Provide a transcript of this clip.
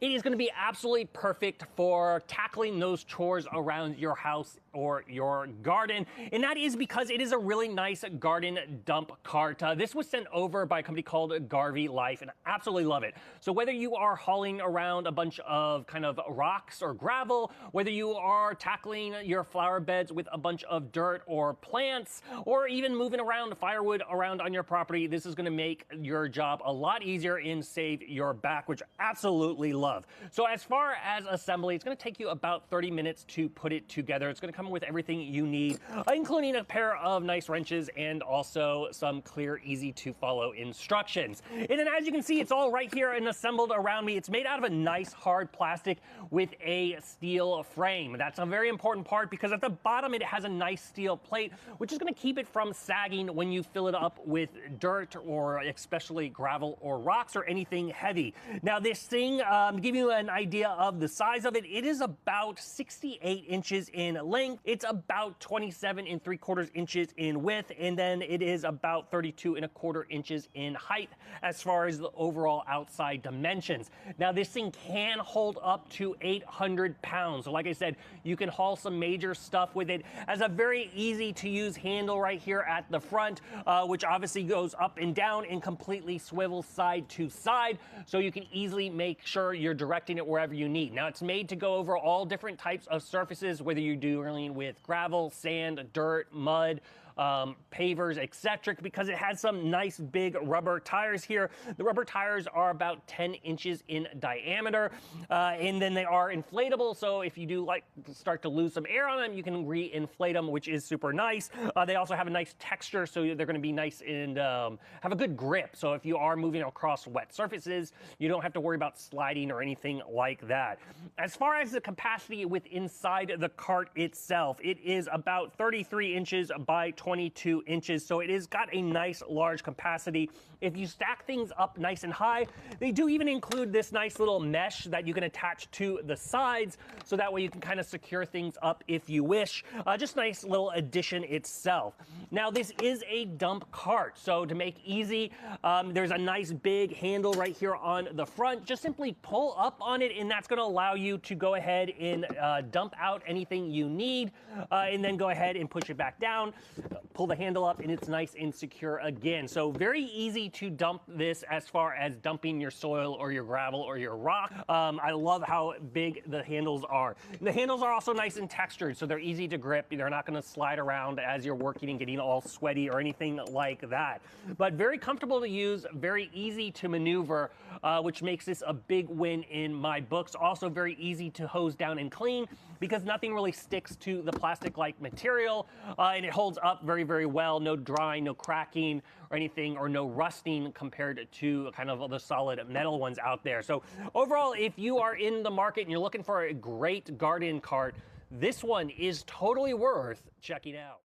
It is going to be absolutely perfect for tackling those chores around your house or your garden. And that is because it is a really nice garden dump cart. This was sent over by a company called Garvee Life, and I absolutely love it. So whether you are hauling around a bunch of kind of rocks or gravel, whether you are tackling your flower beds with a bunch of dirt or plants, or even moving around firewood around on your property, this is going to make your job a lot easier and save your back, which I absolutely love. So as far as assembly, it's going to take you about 30 minutes to put it together. It's going to come with everything you need, including a pair of nice wrenches and also some clear, easy to follow instructions. And then as you can see, it's all right here and assembled around me. It's made out of a nice hard plastic with a steel frame. That's a very important part because at the bottom it has a nice steel plate, which is going to keep it from sagging when you fill it up with dirt or especially gravel or rocks or anything heavy. Now this thing, to give you an idea of the size of it, it is about 68 inches in length. It's about 27 3/4 inches in width, and then it is about 32 1/4 inches in height as far as the overall outside dimensions. Now this thing can hold up to 800 pounds. So like I said, you can haul some major stuff with it. As a very easy to use handle right here at the front, which obviously goes up and down and completely swivels side to side, so you can easily make sure you're directing it wherever you need. Now it's made to go over all different types of surfaces, whether you're dealing with gravel, sand, dirt, mud, pavers, etc., because it has some nice big rubber tires here. The rubber tires are about 10 inches in diameter, and then they are inflatable, so if you do like start to lose some air on them, you can re-inflate them, which is super nice. They also have a nice texture, so they're going to be nice and have a good grip, so if you are moving across wet surfaces, you don't have to worry about sliding or anything like that. As far as the capacity with inside the cart itself, it is about 33 inches by 22 inches, so it has got a nice large capacity. If you stack things up nice and high, they do even include this nice little mesh that you can attach to the sides, so that way you can kind of secure things up if you wish. Just nice little addition itself. Now this is a dump cart, so to make easy, there's a nice big handle right here on the front. Just simply pull up on it, and that's going to allow you to go ahead and dump out anything you need, and then go ahead and push it back down, pull the handle up, and it's nice and secure again. So very easy to dump this as far as dumping your soil or your gravel or your rock. I love how big the handles are. The handles are also nice and textured, so they're easy to grip. They're not going to slide around as you're working and getting all sweaty or anything like that. But very comfortable to use, very easy to maneuver, which makes this a big win in my books. Also very easy to hose down and clean because nothing really sticks to the plastic-like material, and it holds up very, very well. No drying, no cracking or anything, or no rusting compared to kind of the solid metal ones out there. So overall, if you are in the market and you're looking for a great garden cart, this one is totally worth checking out.